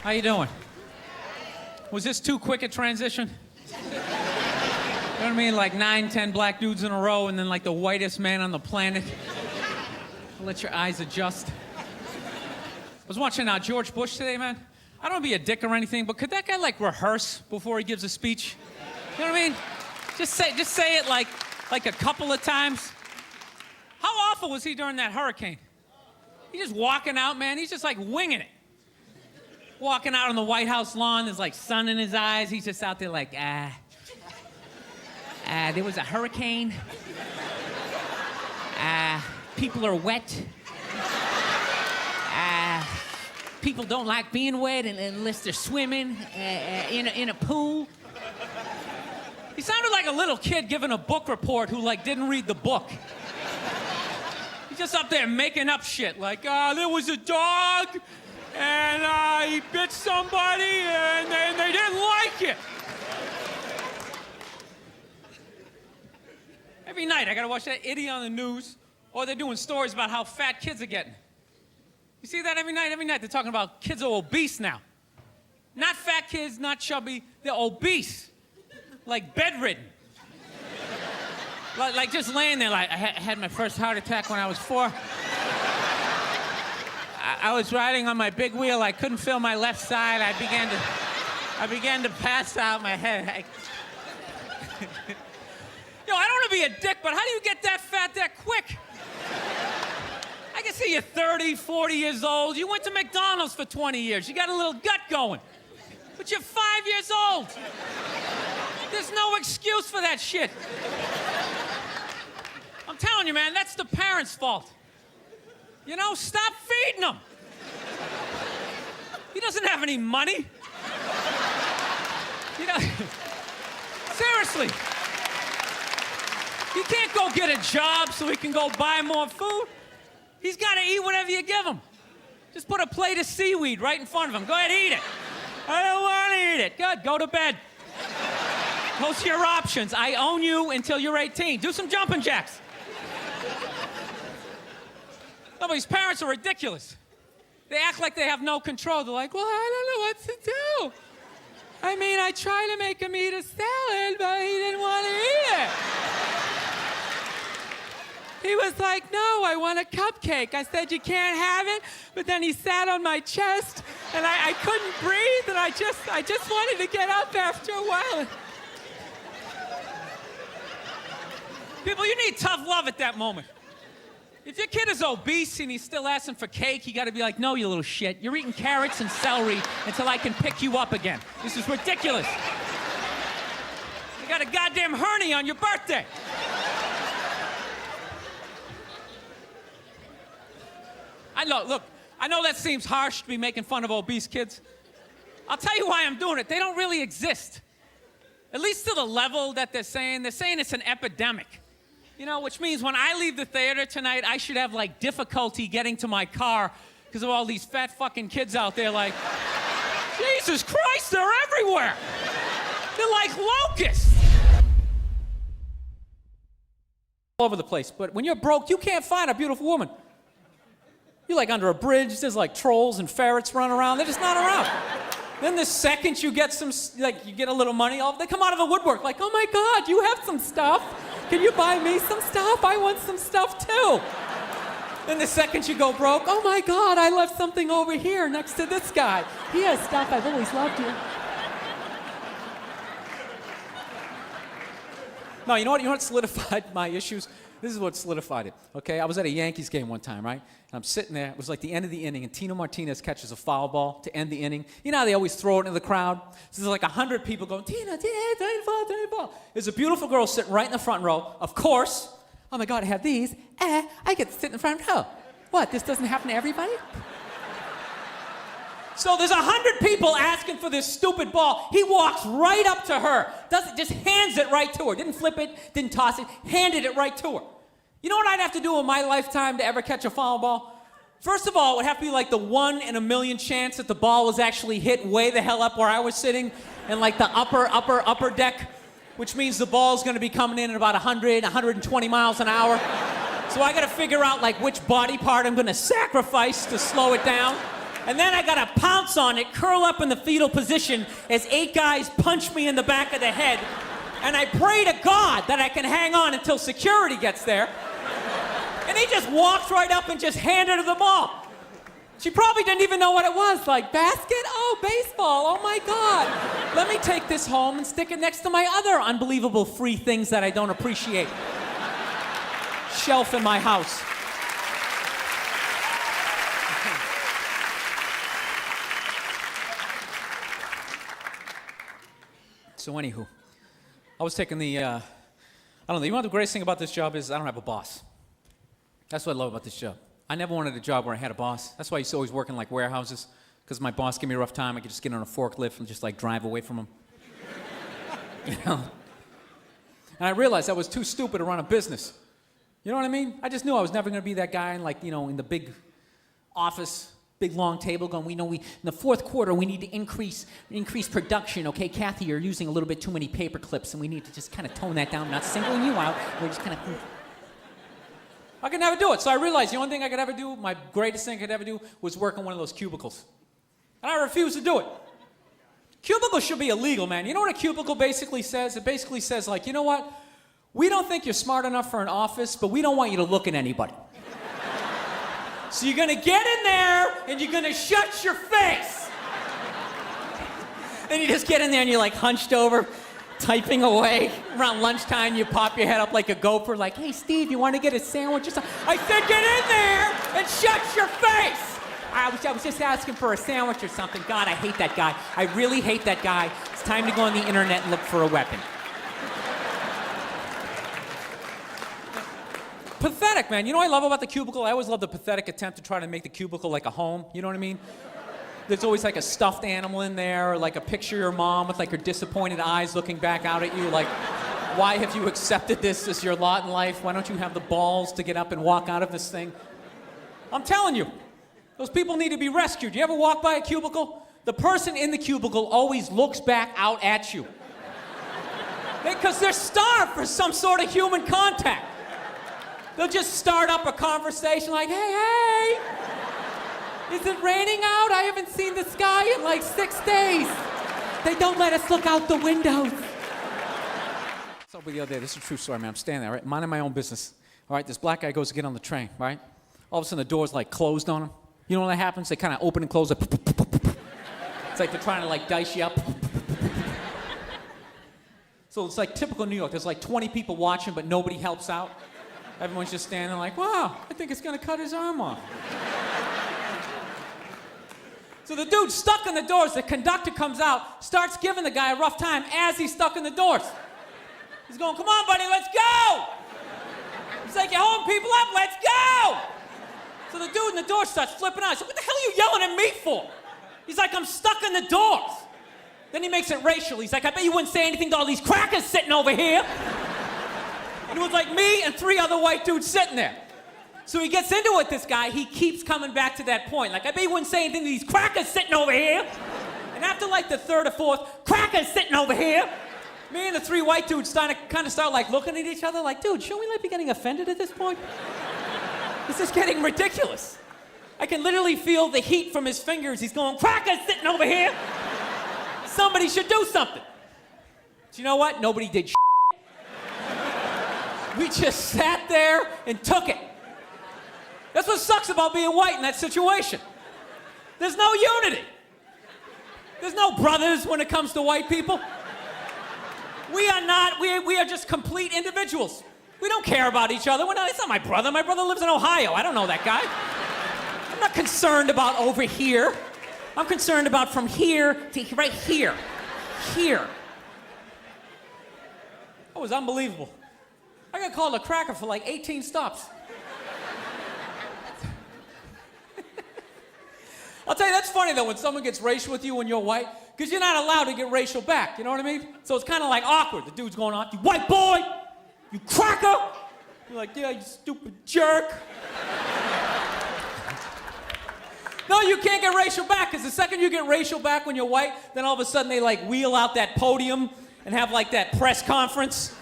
How you doing? Was this too quick a transition? You know what I mean? Like 9, 10 black dudes in a row and then like the whitest man on the planet. Let your eyes adjust. I was watching George Bush today, man. I don't want to be a dick or anything, but could that guy like rehearse before he gives a speech? You know what I mean? Just say it like a couple of times. How awful was he during that hurricane? He's just walking out, man. He's just like winging it. Walking out on the White House lawn, there's like sun in his eyes. He's just out there like, there was a hurricane. People are wet. People don't like being wet unless they're swimming in a pool. He sounded like a little kid giving a book report who like didn't read the book. He's just up there making up shit like, there was a dog and he bit somebody and they didn't like it. Every night I gotta watch that idiot on the news or they're doing stories about how fat kids are getting. You see that every night? Every night they're talking about kids are obese now. Not fat kids, not chubby, they're obese. Like bedridden. Like just laying there like, I had my first heart attack when I was 4. I was riding on my big wheel, I couldn't feel my left side, I began to pass out my head. Yo, I don't want to be a dick, but how do you get that fat that quick? I can see you're 30, 40 years old. You went to McDonald's for 20 years. You got a little gut going. But you're 5 years old. There's no excuse for that shit. I'm telling you, man, that's the parents' fault. You know, stop feeding him. He doesn't have any money. You know, seriously. He can't go get a job so he can go buy more food. He's got to eat whatever you give him. Just put a plate of seaweed right in front of him. Go ahead, eat it. I don't want to eat it. Good, go to bed. Those are your options. I own you until you're 18. Do some jumping jacks. No, but these parents are ridiculous. They act like they have no control. They're like, well, I don't know what to do. I mean, I tried to make him eat a salad, but he didn't want to eat it. He was like, no, I want a cupcake. I said, you can't have it. But then he sat on my chest, and I couldn't breathe, and I just wanted to get up after a while. People, you need tough love at that moment. If your kid is obese and he's still asking for cake, you gotta be like, no, you little shit. You're eating carrots and celery until I can pick you up again. This is ridiculous. You got a goddamn hernia on your birthday. I know that seems harsh to be making fun of obese kids. I'll tell you why I'm doing it. They don't really exist. At least to the level that they're saying it's an epidemic. You know, which means when I leave the theater tonight, I should have, like, difficulty getting to my car because of all these fat fucking kids out there like, Jesus Christ, they're everywhere. They're like locusts. All over the place. But when you're broke, you can't find a beautiful woman. You're like under a bridge, there's like trolls and ferrets running around. They're just not around. Then the second you get you get a little money, they come out of the woodwork like, oh my God, you have some stuff. Can you buy me some stuff? I want some stuff too. Then the second you go broke, oh my God, I left something over here next to this guy. He has stuff, I've always loved you. No, you know what solidified my issues? This is what solidified it, okay? I was at a Yankees game one time, right? And I'm sitting there. It was like the end of the inning, and Tino Martinez catches a foul ball to end the inning. You know how they always throw it into the crowd? So there's like 100 people going, Tino, Tino, ball. There's a beautiful girl sitting right in the front row. Of course. Oh, my God, I have these. I get to sit in the front row. What, this doesn't happen to everybody? So there's 100 people asking for this stupid ball. He walks right up to her. Just hands it right to her. Didn't flip it, didn't toss it, handed it right to her. You know what I'd have to do in my lifetime to ever catch a foul ball? First of all, it would have to be like the 1 in a million chance that the ball was actually hit way the hell up where I was sitting in like the upper deck, which means the ball's gonna be coming in at about 100, 120 miles an hour. So I gotta figure out like which body part I'm gonna sacrifice to slow it down. And then I gotta pounce on it, curl up in the fetal position as 8 guys punch me in the back of the head. And I pray to God that I can hang on until security gets there. And he just walks right up and just handed her the ball. She probably didn't even know what it was. Like, basket? Oh, baseball. Oh, my God. Let me take this home and stick it next to my other unbelievable free things that I don't appreciate. Shelf in my house. So anywho, I was taking the, I don't know, you know what the greatest thing about this job is? I don't have a boss. That's what I love about this job. I never wanted a job where I had a boss. That's why I used to always work in like warehouses, because my boss gave me a rough time. I could just get on a forklift and just like drive away from him. You know? And I realized I was too stupid to run a business. You know what I mean? I just knew I was never going to be that guy in like, you know, in the big office, big long table going, in the fourth quarter, we need to increase production. Okay, Kathy, you're using a little bit too many paper clips, and we need to just kind of tone that down. I'm not singling you out. We're just kind of... I could never do it. So I realized the only thing I could ever do, my greatest thing I could ever do, was work on one of those cubicles. And I refused to do it. Cubicles should be illegal, man. You know what a cubicle basically says? It basically says, like, you know what? We don't think you're smart enough for an office, but we don't want you to look at anybody. So you're gonna get in there, and you're gonna shut your face. And you just get in there, and you're like hunched over, typing away. Around lunchtime, you pop your head up like a gopher, like, hey, Steve, you want to get a sandwich or something? I said, get in there and shut your face. I was just asking for a sandwich or something. God, I hate that guy. I really hate that guy. It's time to go on the internet and look for a weapon. Pathetic, man. You know what I love about the cubicle? I always love the pathetic attempt to try to make the cubicle like a home. You know what I mean? There's always like a stuffed animal in there, or like a picture of your mom with like her disappointed eyes looking back out at you, like, why have you accepted this as your lot in life? Why don't you have the balls to get up and walk out of this thing? I'm telling you, those people need to be rescued. You ever walk by a cubicle? The person in the cubicle always looks back out at you. Because they're starved for some sort of human contact. They'll just start up a conversation like, hey, is it raining out? I haven't seen the sky in like 6 days. They don't let us look out the windows. So the other day, this is a true story, man. I'm standing there, right, minding my own business. All right, this black guy goes to get on the train, right? All of a sudden, the door's like closed on him. You know what happens? They kind of open and close. Like, it's like they're trying to like dice you up. So it's like typical New York. There's like 20 people watching, but nobody helps out. Everyone's just standing there like, wow, I think it's gonna cut his arm off. So the dude's stuck in the doors. The conductor comes out, starts giving the guy a rough time as he's stuck in the doors. He's going, come on, buddy, let's go. He's like, you're holding people up, let's go. So the dude in the door starts flipping out. He said, what the hell are you yelling at me for? He's like, I'm stuck in the doors. Then he makes it racial. He's like, I bet you wouldn't say anything to all these crackers sitting over here. And it was like me and 3 other white dudes sitting there. So he gets into it with this guy. He keeps coming back to that point. Like, I bet you wouldn't say anything to these crackers sitting over here. And after like the 3rd or 4th, crackers sitting over here, me and the 3 white dudes start like looking at each other like, dude, shouldn't we like be getting offended at this point? This is getting ridiculous. I can literally feel the heat from his fingers. He's going, crackers sitting over here. Somebody should do something. But you know what? Nobody did shit. We just sat there and took it. That's what sucks about being white in that situation. There's no unity. There's no brothers when it comes to white people. We are just complete individuals. We don't care about each other. It's not my brother. My brother lives in Ohio. I don't know that guy. I'm not concerned about over here. I'm concerned about from here to right here. Here. That was unbelievable. I got called a cracker for like 18 stops. I'll tell you, that's funny though when someone gets racial with you when you're white, because you're not allowed to get racial back, you know what I mean? So it's kind of like awkward. The dude's going on, you white boy, you cracker. You're like, yeah, you stupid jerk. No, you can't get racial back, because the second you get racial back when you're white, then all of a sudden they like wheel out that podium and have like that press conference.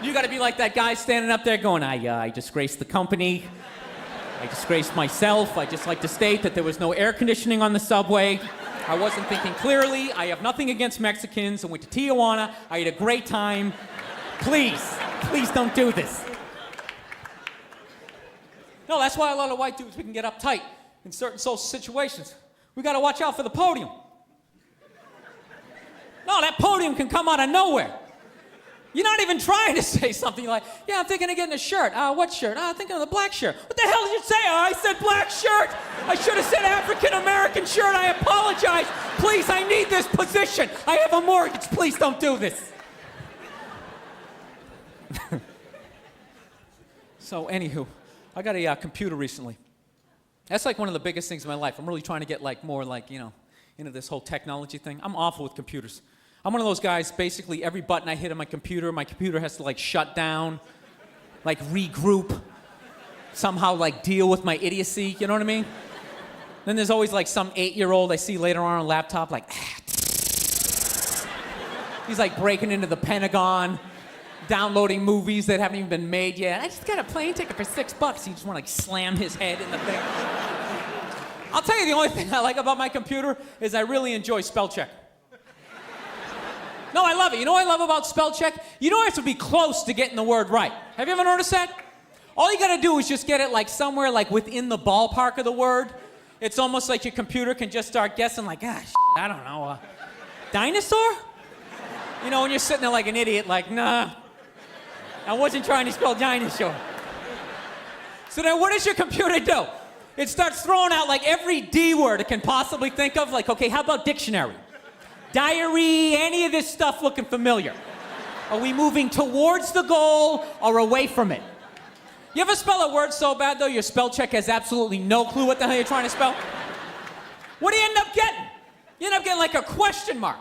You gotta be like that guy standing up there going, I disgraced the company. I disgraced myself. I just like to state that there was no air conditioning on the subway. I wasn't thinking clearly. I have nothing against Mexicans. I went to Tijuana. I had a great time. Please don't do this. No, that's why a lot of white dudes, we can get uptight in certain social situations. We gotta watch out for the podium. No, that podium can come out of nowhere. You're not even trying to say something. You're like, yeah, I'm thinking of getting a shirt. What shirt? I'm thinking of the black shirt. What the hell did you say? I said black shirt. I should have said African-American shirt. I apologize. Please, I need this position. I have a mortgage. Please don't do this. So, anywho, I got a computer recently. That's like one of the biggest things in my life. I'm really trying to get like more like, into this whole technology thing. I'm awful with computers. I'm one of those guys, basically every button I hit on my computer has to like shut down, like regroup, somehow like deal with my idiocy, you know what I mean? Then there's always like some 8-year-old I see later on a laptop like, he's like breaking into the Pentagon, downloading movies that haven't even been made yet. I just got a plane ticket for $6. He just want to like slam his head in the thing. I'll tell you the only thing I like about my computer is I really enjoy spell check. No, I love it. You know what I love about spell check? You don't have to be close to getting the word right. Have you ever noticed that? All you gotta do is just get it like somewhere like within the ballpark of the word. It's almost like your computer can just start guessing like, I don't know, dinosaur? You know, when you're sitting there like an idiot, like, nah, I wasn't trying to spell dinosaur. So then what does your computer do? It starts throwing out like every D word it can possibly think of, like, okay, how about dictionary? Diary, any of this stuff looking familiar? Are we moving towards the goal or away from it? You ever spell a word so bad, though, your spell check has absolutely no clue what the hell you're trying to spell? What do you end up getting? You end up getting like a question mark.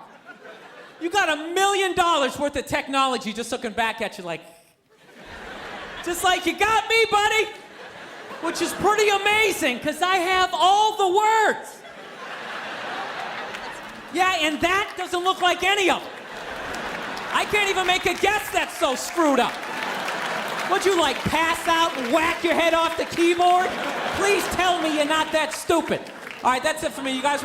You got $1 million worth of technology just looking back at you like, just like, you got me, buddy? Which is pretty amazing, because I have all the words. Yeah, and that doesn't look like any of them. I can't even make a guess that's so screwed up. Would you like pass out and whack your head off the keyboard? Please tell me you're not that stupid. All right, that's it for me. You guys